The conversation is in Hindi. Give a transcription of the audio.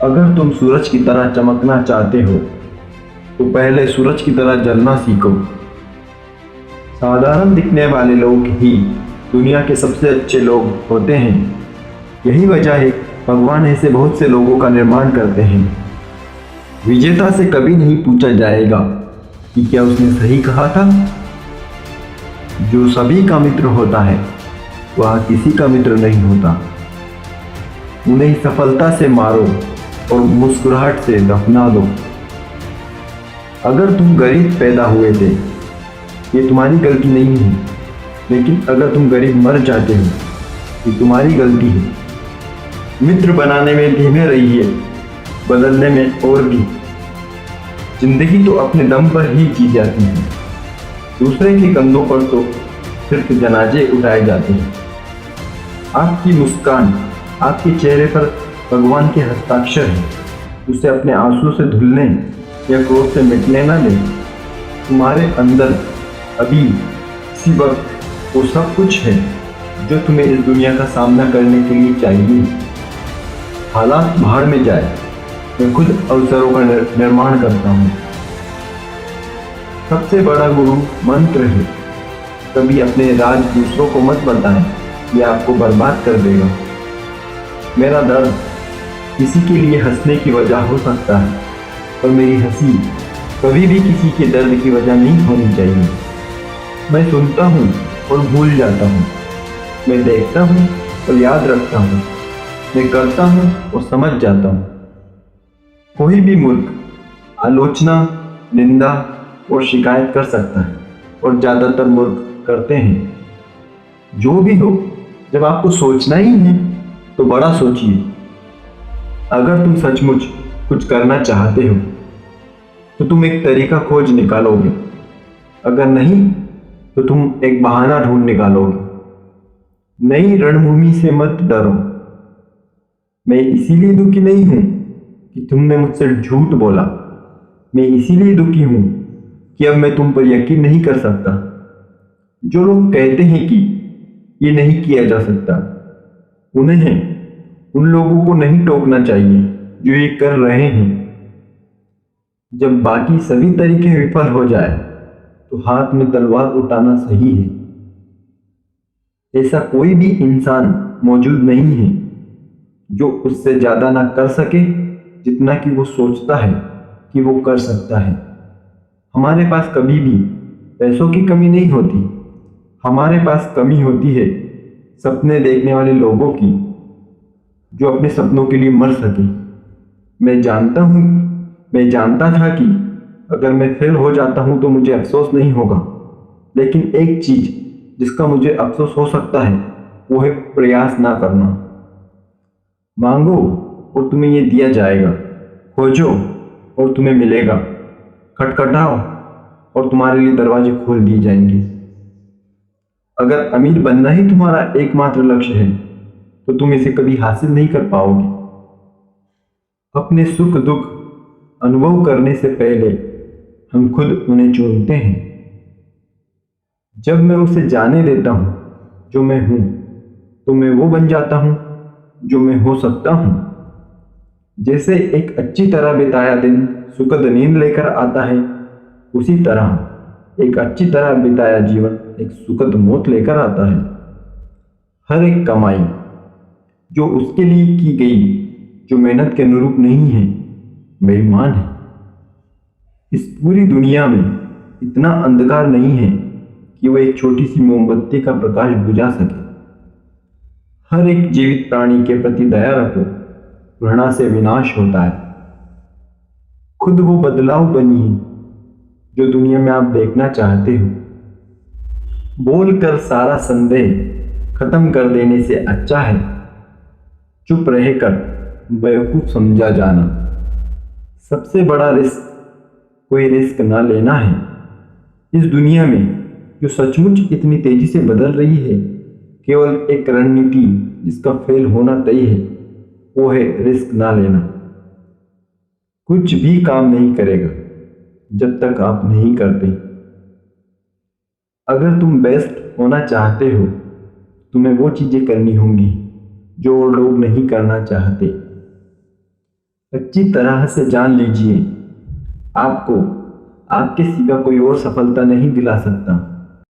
अगर तुम सूरज की तरह चमकना चाहते हो तो पहले सूरज की तरह जलना सीखो। साधारण दिखने वाले लोग ही दुनिया के सबसे अच्छे लोग होते हैं। यही वजह है भगवान ऐसे बहुत से लोगों का निर्माण करते हैं। विजेता से कभी नहीं पूछा जाएगा कि क्या उसने सही कहा था। जो सभी का मित्र होता है वह किसी का मित्र नहीं होता। उन्हें सफलता से मारो और मुस्कुराहट से दफना दो। अगर तुम गरीब पैदा हुए थे ये तुम्हारी गलती नहीं है, लेकिन अगर तुम गरीब मर जाते हो ये तुम्हारी गलती है। मित्र बनाने में धीमे रहिए, बदलने में और भी। जिंदगी तो अपने दम पर ही जी जाती है। दूसरे के कंधों पर तो सिर्फ जनाजे उठाए जाते हैं। आपकी मुस्कान आपके चेहरे पर भगवान के हस्ताक्षर है। उसे अपने आंसू से धुलने या क्रोध से मिटने ना दे। तुम्हारे अंदर अभी इसी वक्त वो सब कुछ है जो तुम्हें इस दुनिया का सामना करने के लिए चाहिए। हालात बाहर में जाए, मैं खुद अवसरों का निर्माण करता हूँ। सबसे बड़ा गुरु मंत्र है। कभी अपने राज दूसरों को मत बताएं, यह आपको बर्बाद कर देगा। मेरा दर्द किसी के लिए हंसने की वजह हो सकता है, पर मेरी हंसी कभी भी किसी के दर्द की वजह नहीं होनी चाहिए। मैं सुनता हूँ और भूल जाता हूँ। मैं देखता हूँ और याद रखता हूँ। मैं करता हूँ और समझ जाता हूँ। कोई भी मूर्ख आलोचना, निंदा और शिकायत कर सकता है, और ज़्यादातर मूर्ख करते हैं। जो भी हो, जब आपको सोचना ही है तो बड़ा सोचिए। अगर तुम सचमुच कुछ करना चाहते हो तो तुम एक तरीका खोज निकालोगे। अगर नहीं तो तुम एक बहाना ढूंढ निकालोगे। नई रणभूमि से मत डरो। मैं इसीलिए दुखी नहीं हूं कि तुमने मुझसे झूठ बोला। मैं इसीलिए दुखी हूं कि अब मैं तुम पर यकीन नहीं कर सकता। जो लोग कहते हैं कि ये नहीं किया जा सकता, उन लोगों को नहीं टोकना चाहिए जो ये कर रहे हैं। जब बाकी सभी तरीके विफल हो जाए तो हाथ में तलवार उठाना सही है। ऐसा कोई भी इंसान मौजूद नहीं है जो उससे ज्यादा ना कर सके जितना कि वो सोचता है कि वो कर सकता है। हमारे पास कभी भी पैसों की कमी नहीं होती। हमारे पास कमी होती है सपने देखने वाले लोगों की, जो अपने सपनों के लिए मर सके। मैं जानता था कि अगर मैं फेल हो जाता हूं तो मुझे अफसोस नहीं होगा, लेकिन एक चीज जिसका मुझे अफसोस हो सकता है वो है प्रयास ना करना। मांगो और तुम्हें ये दिया जाएगा। खोजो और तुम्हें मिलेगा। खटखटाओ और तुम्हारे लिए दरवाजे खोल दिए जाएंगे। अगर अमीर बनना ही तुम्हारा एकमात्र लक्ष्य है तो तुम इसे कभी हासिल नहीं कर पाओगे। अपने सुख दुख अनुभव करने से पहले हम खुद उन्हें चुनते हैं। जब मैं उसे जाने देता हूं जो मैं हूं, तो मैं वो बन जाता हूं जो मैं हो सकता हूं। जैसे एक अच्छी तरह बिताया दिन सुखद नींद लेकर आता है, उसी तरह एक अच्छी तरह बिताया जीवन एक सुखद मौत लेकर आता है। हर एक कमाई जो उसके लिए की गई, जो मेहनत के अनुरूप नहीं है, बेईमान है। इस पूरी दुनिया में इतना अंधकार नहीं है कि वह एक छोटी सी मोमबत्ती का प्रकाश बुझा सके। हर एक जीवित प्राणी के प्रति दया रखो। घृणा से विनाश होता है। खुद वो बदलाव बनिए जो दुनिया में आप देखना चाहते हो। बोलकर सारा संदेह खत्म कर देने से अच्छा है चुप रहकर बेवकूफ समझा जाना। सबसे बड़ा रिस्क कोई रिस्क ना लेना है। इस दुनिया में जो सचमुच इतनी तेजी से बदल रही है, केवल एक रणनीति जिसका फेल होना तय है, वो है रिस्क ना लेना। कुछ भी काम नहीं करेगा जब तक आप नहीं करते। अगर तुम बेस्ट होना चाहते हो, तुम्हें वो चीजें करनी होंगी जो लोग नहीं करना चाहते। अच्छी तरह से जान लीजिए, आपको आपके सिवा कोई और सफलता नहीं दिला सकता।